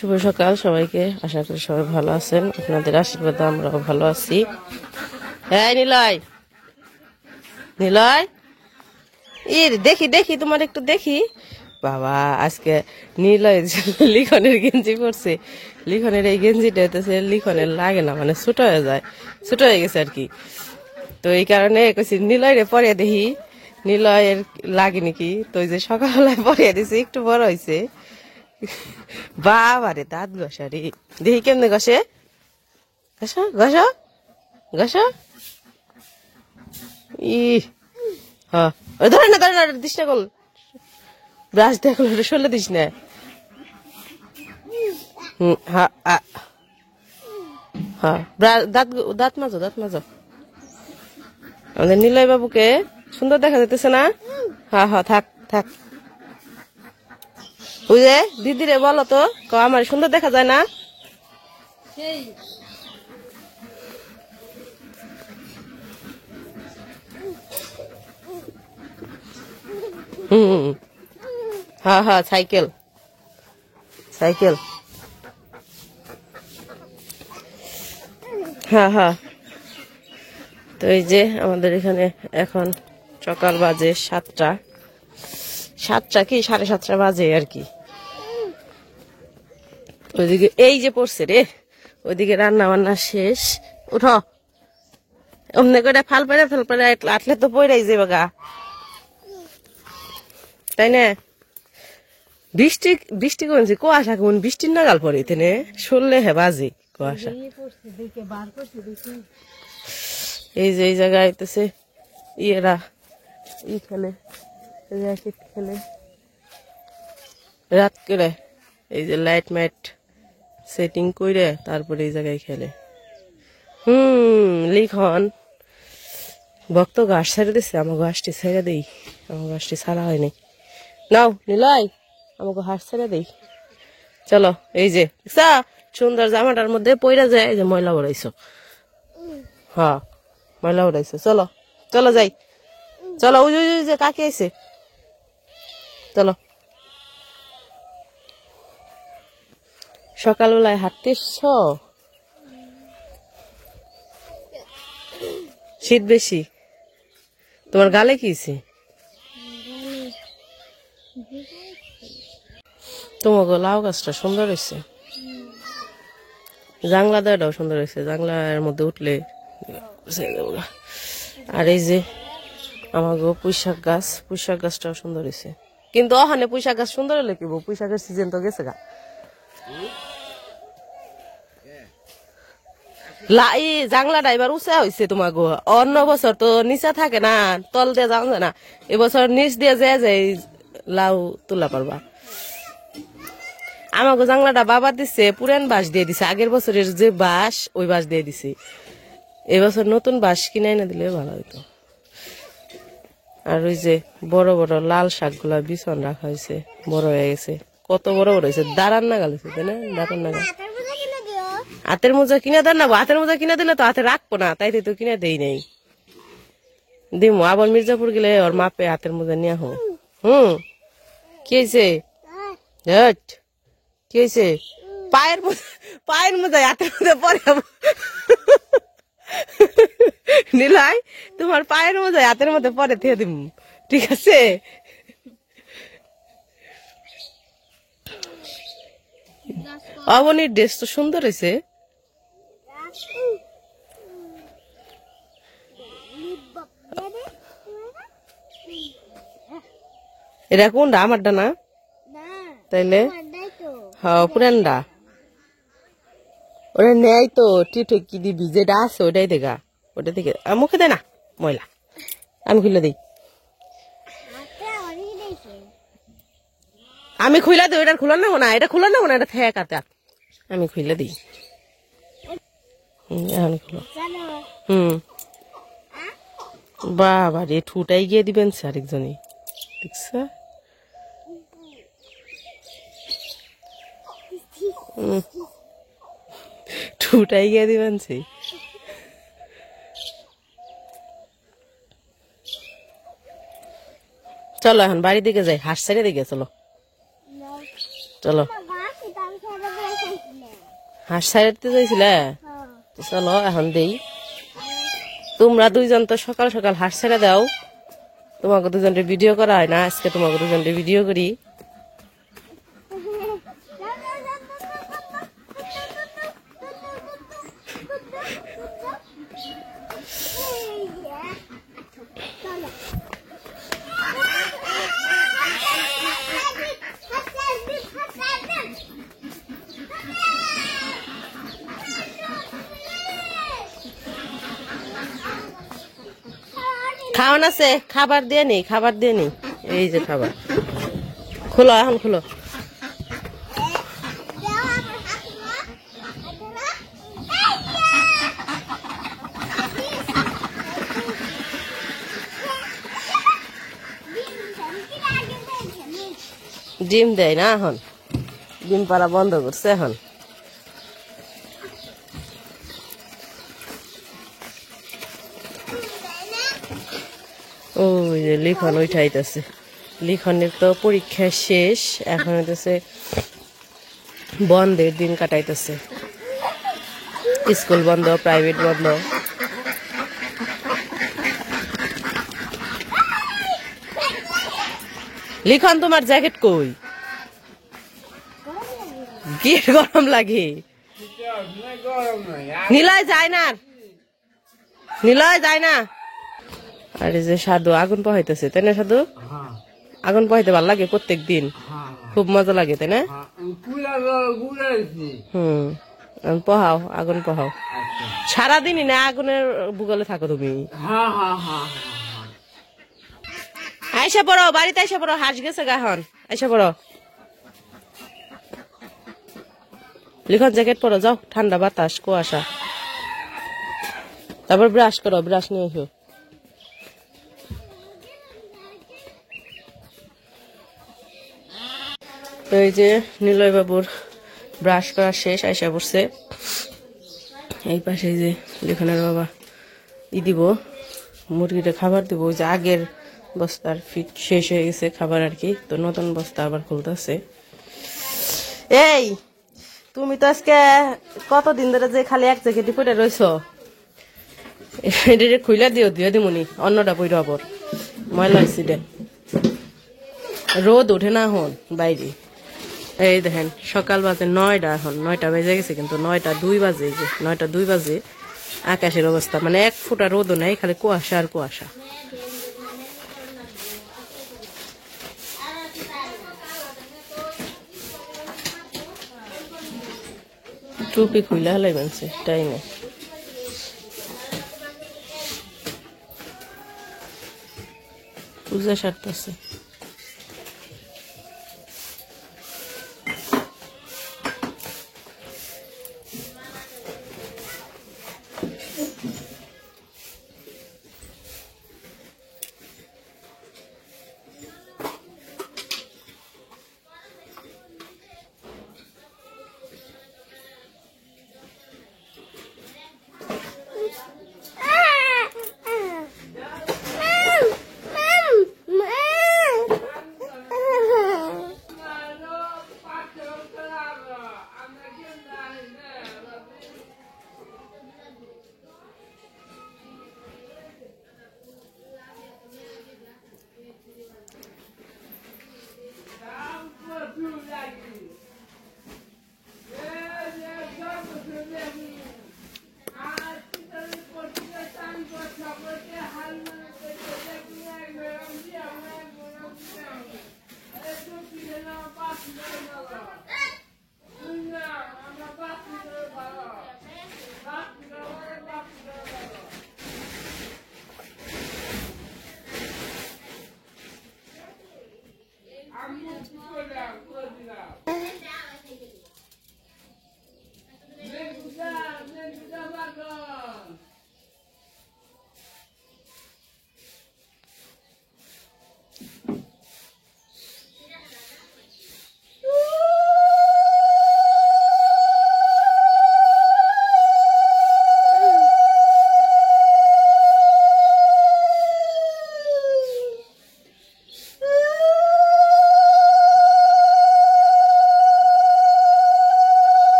শুভ সকাল সবাইকে। আশা করি সবাই ভালো আছেন, আপনাদের আশীর্বাদে আমরাও ভালো আছি। হ্যাঁ নিলয়, নিলয় দেখি দেখি তোমার একটু দেখি। বাবা আজকে নিলয় লিখনের গেঞ্জি পরছে। লিখনের এই গেঞ্জিটা হইতেছে লিখনের লাগে না, মানে ছোট হয়ে যায়, ছোট হয়ে গেছে আর কি। তো এই কারণে কইছি নিলয় রে পরে দেখি নিলয়ের লাগে নাকি। তো ওই যে সকালবেলায় পরিয়ে দিছি, একটু বড় হয়েছে। বাবারে দাঁত ঘষা রে, দেখি কেমনে ঘষে। ঘষা ঘষা ঘষা ই হ্যাঁ ধরে না দিস না কল, ব্রাশ দেখলো সরলে দিস না। হ্যাঁ হ্যাঁ দাঁত দাঁত মাজো, দাঁত মাজো। আমাদের নিলয় বাবুকে সুন্দর দেখা যেতেছে না? হ্যাঁ হ্যাঁ থাক থাক। বুঝে দিদিরে বলো তো, আমার সুন্দর দেখা যায় না? হ্যাঁ হ্যাঁ সাইকেল সাইকেল হ্যাঁ হ্যাঁ। তো এই যে আমাদের এখানে এখন সকাল বাজে 7টা, 7টা কি 7:30 বাজে আর কি। ওইদিকে এই যে পড়ছে রে, ওইদিকে রান্না বান্না শেষ। উঠো অমনে করে ফাল পারে আটলে তো পড়াই যাবে গা, তাই না? বৃষ্টি বৃষ্টি কমছে, কুয়াশা কেমন বৃষ্টির নাগাল পরে এখানে শুনলে হে বাজে কুয়াশা। এই যে এই জায়গায় আইতেছে ইয়েরা খেলে, খেলে রাত করে, এই যে লাইট মাইট সেটিং করে তারপরে এই জায়গায় খেলে। লিখন ভক্ত ঘাস ছেড়ে দিচ্ছে, আমার ঘাসটি ছেড়ে দেই, আমার ঘাসটি ছাড়া হয়নি। নাও নিলয় আমাকে ঘাস ছেড়ে দেই। চলো এই যে সুন্দর জামাটার মধ্যে পইরা যায়, এই যে ময়লা উড়াইছো। হ্যাঁ ময়লা উড়াইছো, চলো চলো যাই, চলো ওই যে কাকে আইছে, চলো। সকালবেলায় হাঁটতে এসছ? শীত বেশি? তোমার গালে কি হয়েছে? তোমাকে লাউ গাছটা সুন্দর হয়েছে, জাংলা দেওয়াটাও সুন্দর হয়েছে, জাংলার মধ্যে উঠলে। আর এই যে আমাকে পুঁইশাক গাছ, পুঁইশাক গাছটাও সুন্দর হয়েছে। কিন্তু ওখানে পুঁইশাক গাছ সুন্দর হলে কি, পুঁইশাকের সিজন তো গেছে গা। জাংলাটা এবার উঁচা হয়েছে তোমাকে, অন্য বছর তো নিচা থাকে না, তল দিয়ে যাওয়া যায় না। এবছর নিচ দিয়ে যায় লাউ তোলা পারবা। আমাকে জাংলাটা বাবা দিছে, পুরান বাঁশ দিয়ে দিছে, আগের বছরের যে বাঁশ ওই বাঁশ দিয়ে দিছে। এবছর নতুন বাঁশ কিনে এনে দিলে ভালো হইতো। আর ওই যে বড় বড় লাল শাক গুলা বিছন রাখা হয়েছে, বড় হয়ে গেছে, কত বড় বড় হয়েছে, দাঁড়ান নাগাল হয়েছে, তাই না? দাঁড়ান নাগাল। হাতের মোজা কিনে দেন না, হাতের মোজা কিনে দিলে তো হাতে রাখবো না, তাই তো কিনে দেই নাই। দিমু আবার মির্জাপুর গেলে ওর মাপে হাতের মোজা নিয়ে হো। কি হয়েছে? কি হয়েছে? পায়ের মোজা হাতের মধ্যে পরে নিলাই, তোমার পায়ের মোজা হাতের মধ্যে পরে দিয়ে দিব, ঠিক আছে? অবনীর ড্রেস তো সুন্দর হয়েছে। এটা কোনটা? আমারটা না তাইলে? হ্যাঁ পুরানটা ওটা নেই তো, ঠিক কি দিবি, যেটা আছে ওটাই দেখা, ওটা থেকে মুখে দেয় না ময়লা। আমি খুলে দিই, আমি খুলে দিই, ওটার খুলে নেবো না, এটা খুলে নেবো না, এটা থেকে কাতে আমি খুলে দিই। এখন খুলো। বাবা রে, ঠুটাই গিয়ে দিবেন আরেকজনই, দেখছ? ঠুটাই গিয়ে দিবেন সেই। চলো এখন বাড়ির দিকে যাই, হাঁস ছেড়ে দিকে চলো, চলো। হাঁস ছাড়তে চাইছিলে চলো এখন দেই তোমরা দুইজন তো সকাল সকাল হাঁস ছেড়ে দাও তোমাকে দুজনের ভিডিও করা হয় না আজকে তোমাকে দুজনের ভিডিও করি খাওয়ান আছে খাবার দিয়ে নেই এই যে খাবার খোলো এখন খোলো ডিম দেয় না এখন ডিম পাড়া বন্ধ করছে এখন ওই যে লিখন উঠাইতেছে লিখনের তো পরীক্ষা শেষ এখন হইতেছে বন্ধের দিন কাটাইতেছে স্কুল বন্ধ প্রাইভেট বন্ধ লিখন তোমার জ্যাকেট কই কি গরম লাগে নিলয় যায় না আরে যে সাধু আগুন পোহাইতেছে তাই না সাধু আগুন পোহাইতে ভালো লাগে প্রত্যেক দিন খুব মজা লাগে তাই না পোহাও আগুন পোহাও সারাদিনই না আগুনের ভূগোলে থাকো তুমি আইসা পড়ো বাড়িতে আইসা পড়ো হাঁস গেছে গাহন আইসা পড়ো লিখন জ্যাকেট পরো যাও ঠান্ডা বাতাস কুয়াশা তারপর ব্রাশ করো ব্রাশ নিয়ে এসো এই যে নিলয় বাবুর ব্রাশ করা শেষ আইসা পড়ছে এই পাশে যে লিখনের বাবা দিব মুরগিটা খাবার দিব যে আগের বস্তার ফিট শেষ হয়ে গেছে খাবার আর কি তো নতুন বস্তা আবার খুলতেছে এই তুমি তো আজকে কতদিন ধরে যে খালি এক জ্যাকেটই পরে রয়েছ এটা খুইলা দিও দিমুনি অন্যটা পইর আবার ময়লা হয়েছি দে রোদ ওঠে না এখন বাইরে এই দেখেন সকাল বাজে 9টা এখন 9টা বেজে গেছে কিন্তু 9টা 2 বাজে যে 9টা 2 বাজে আকাশের অবস্থা মানে এক ফোঁটা রোদও নাই খালি কুয়াশা আর কুয়াশা টুপি খুইলা হলাই মানছে টাইমে পূজা সারতেছে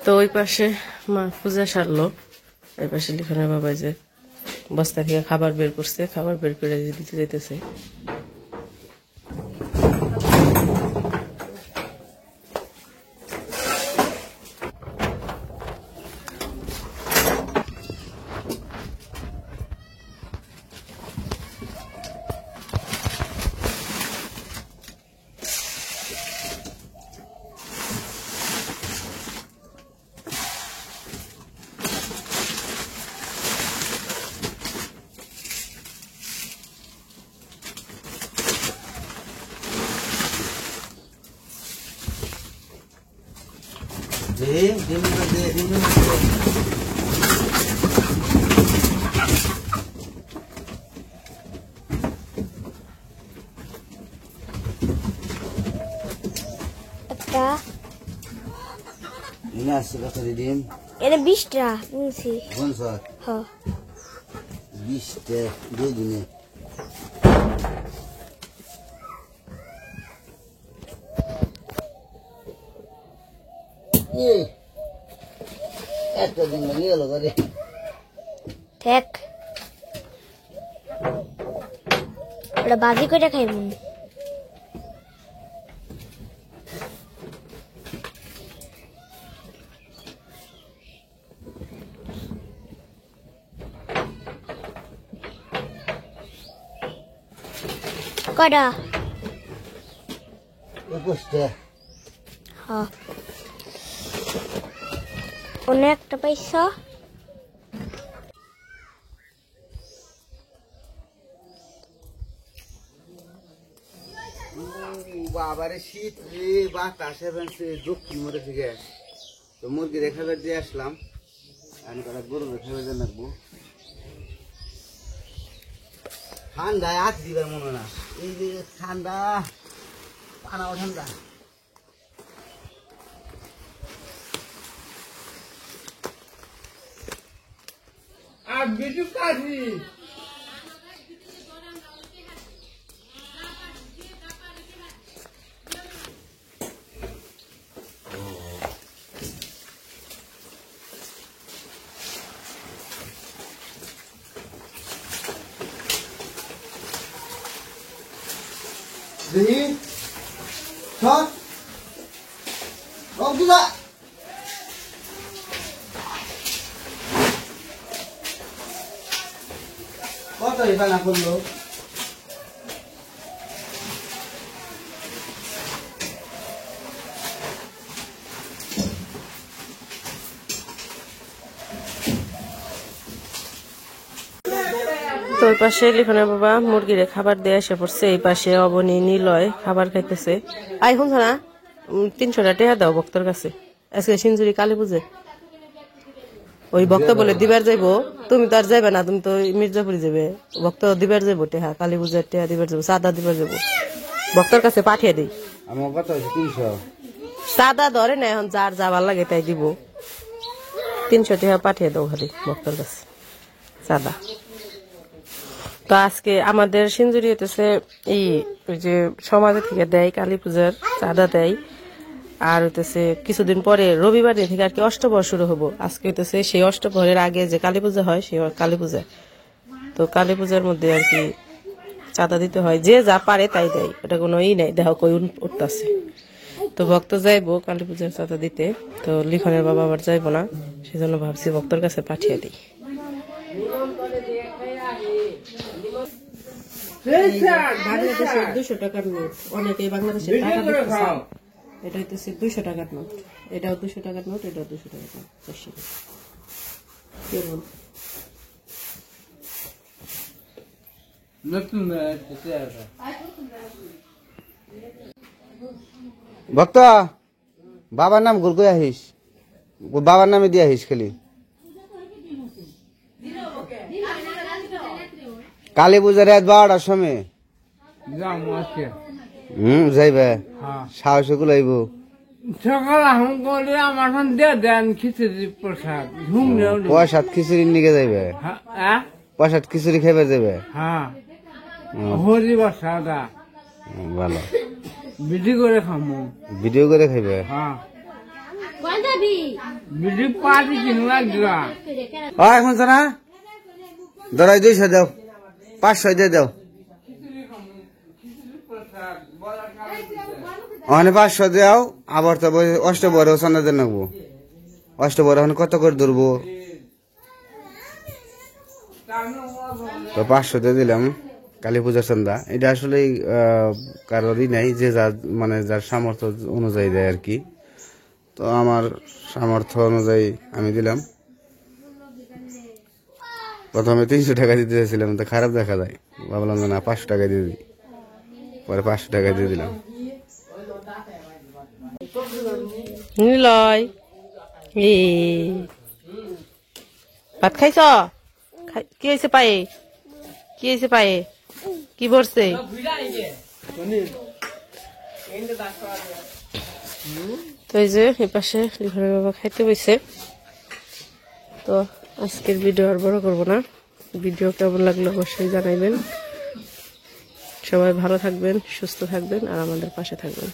তো ওই পাশে মা পূজা সারলো, এই পাশে লিখনের বাবা যে বস্তা থেকে খাবার বের করছে, খাবার বের করে দিতে যেতেছে। ডিম এটা 20টা নিয়েছি। 50 হ্যাঁ 20টা দিয়ে দিনে একটা দিন নিয়ে গেল করে দেখ ওটা বাজি করে খাইব। কটা? 21টা হ্যাঁ অনেকটা পয়সা। বাবারে শীত রে বাতাসে ফেলছে দুঃখি মরে থেকে তো মুরগি রেখাবার দিয়ে আসলাম আমি কটা গরু রেখাবার দিয়ে রাখবো ঠান্ডায় হাত দিবার মনে না এই যে ঠান্ডা পানাও ঠান্ডা আর বিজু কাজি দেখি সর রক্তদা কত এখানে করলো তো ওই পাশে লিখনের বাবা মুরগিরে খাবার দিয়ে এসে পড়ছে, এই পাশে অবনী নিলয় খাবার খাইতেছে। আই শুনছ না 300টা টেহা দাও ভক্তর কাছে, আজকে সিঞ্জুরি কালী পুজো। ওই ভক্ত বলে দিবার যাইবো, তুমি তো আর যাইবে না, তুমি তো মির্জাপুরি যাবে। ভক্ত দিবার যাইবো টেহা, কালী পূজার টেহা দিবার যাবো, চাঁদা দিবার যাবো, ভক্তর কাছে পাঠিয়ে দিই। আমার কত হয়েছে 300 চাঁদা ধরে না এখন, যার যাবার লাগে তাই দিব। 300 টেহা পাঠিয়ে দাও খালি ভক্তর কাছে চাঁদা। তো আজকে আমাদের সিঞ্জুরি হইতেছে এই ওই যে সমাজে থেকে দেয় কালী পূজার চাঁদা দেয়, আর হইতেছে কিছুদিন পরে রবিবার দিন থেকে আর কি অষ্টপ্রহর শুরু হবো। আজকে হইতেছে সেই অষ্টপ্রহরের আগে যে কালী পূজা হয় সেই কালী পূজা। তো কালী পূজার মধ্যে আর কি চাঁদা দিতে হয়, যে যা পারে তাই দেয়, এটা কোনো ই নাই, দেহ কই উঠতেছে। তো ভক্ত যাইবো কালী পূজার চাঁদা দিতে, তো লিখনের বাবা আবার যাইবো না, সেজন্য ভাবছি ভক্তর কাছে পাঠিয়ে দিই। বাংলাদেশের 200 টাকার নোট, অনেকে বাংলাদেশের টাকা দিতেছে। এটা হইতেছে 200 টাকার নোট, এটাও 200 টাকার নোট, এটাও 200 টাকার নোট। কেমন ভক্ত বাবার নাম গোল করে আহিস, বাবার নামে দিয়ে আহিস খালি। কালী পূজার রাত 12টার সময় যাইবে, সাহস গুলো আইব সকাল আহম করে আমার দিয়ে দেন খিচুড়ি প্রসাদ প্রসাদ খিচুড়ি নিকে যাইবে, প্রসাদ খিচুড়ি খাইবে যাবে। হ্যাঁ হরি বসাদা ভালো ভিডিও করে খামো, ভিডিও করে খাইবে। হ্যাঁ বিড়ি পাটি কিনলা দিলা এখন না ধরাই 200 দাও 500 দিয়ে দাও ওখানে 500 দাও আবার তো অষ্টবরে সন্ধ্যা নাকবো অষ্টবরে এখন কত করে ধরবো তো 500 দিয়ে দিলাম কালী পূজার সন্ধ্যা এটা আসলে কারোরই নাই যে যার মানে যার সামর্থ্য অনুযায়ী দেয় আর কি তো আমার সামর্থ্য অনুযায়ী আমি দিলাম প্রথমে 300 টাকা দিতে চাইছিলাম তো খারাপ দেখা যায় ভাবলাম যে না 500 টাকা দিয়ে দিই পরে 500 টাকা দিয়ে দিলাম নিলয় এ ভাত খাইছ কি হয়েছে পায়ে কি হয়েছে পায়ে কি ভরছে তো এই যে এই পাশে লিখনের বাবা খাইতে বইছে তো আজকের ভিডিও আর বড় করবো না ভিডিও কেমন লাগলো অবশ্যই জানাইবেন সবাই ভালো থাকবেন সুস্থ থাকবেন আর আমাদের পাশে থাকবেন